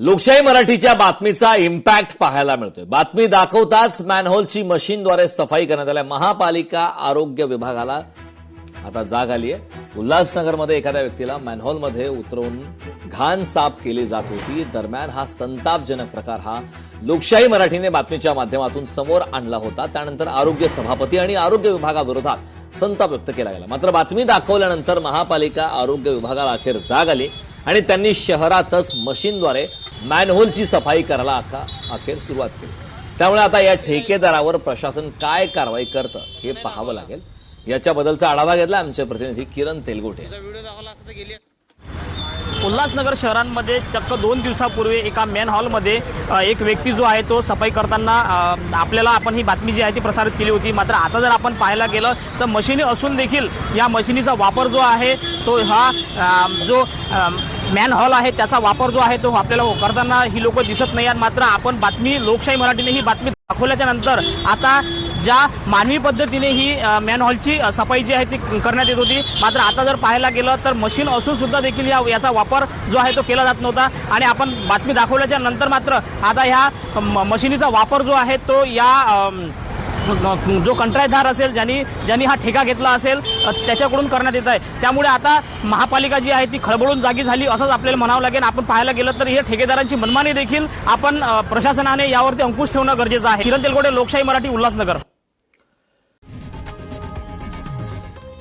लोकशाही मराठीच्या बातमीचा इम्पॅक्ट पाहायला मिळतोय। बातमी दाखवताच मॅनहोलची मशीनद्वारे सफाई करण्यात आली। महापालिका आरोग्य विभागाला आता जाग आली आहे। उल्हासनगरमध्ये एखाद्या व्यक्तीला मॅनहोलमध्ये उतरवून घाण साफ केली जात होती। दरम्यान हा संतापजनक प्रकार हा लोकशाही मराठीने बातमीच्या माध्यमातून समोर आणला होता। त्यानंतर आरोग्य सभापती आणि आरोग्य विभागाविरोधात संताप व्यक्त केला गेला। मात्र बातमी दाखवल्यानंतर महापालिका आरोग्य विभागाला अखेर जाग आली आणि त्यांनी शहरातच मशीनद्वारे मॅनहोलची सफाई करायला अखेर सुरुवात केली। त्यामुळे आता या ठेकेदारावर प्रशासन काय कारवाई करतं हे पाहावं लागेल। याच्याबद्दलचा आढावा घेतला आमचे प्रतिनिधी किरण तेलगोटे। उल्हासनगर शहरांमध्ये चक्क 2 दिवसापूर्वी एका मॅनहॉलमध्ये एक व्यक्ती जो आहे तो सफाई करताना आपण ही बातमी जी आहे ती प्रसारित केली होती। मात्र आता जर आपण पाहायला गेलं तर मशिनी असून देखील या मशिनीचा वापर जो आहे तो हा जो मॅनहॉल आहे त्याचा वापर जो आहे तो आपल्याला करताना ही लोक दिसत नाही। मात्र आपण बातमी लोकशाही मराठीने ही बातमी दाखवल्याच्या नंतर आता ज्या मानवी पद्धतीने ही मॅनहॉलची सफाई जी आहे ती करण्यात येत होती, मात्र आता जर पाहायला गेलं तर मशीन असून सुद्धा देखील याचा वापर जो आहे तो केला जात नव्हता। आणि आपण बातमी दाखवल्याच्या नंतर मात्र आता ह्या मशिनीचा वापर जो आहे तो या जो कंत्राटदार असेल ज्यांनी हा ठेका घेतला असेल त्याच्याकडून करण्यात येत आहे। त्यामुळे आता महापालिका जी आहे ती खळबळून जागी झाली असंच आपल्याला म्हणावं लागेल। आपण पाहायला गेलं तर हे ठेकेदारांची मनमानी देखील आपण प्रशासनाने यावरती अंकुश ठेवणं गरजेचं आहे। किरण तेलगोटे, लोकशाही मराठी, उल्हासनगर।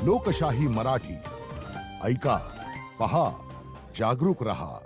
लोकशाही मराठी ऐका, पहा, जागरूक रहा।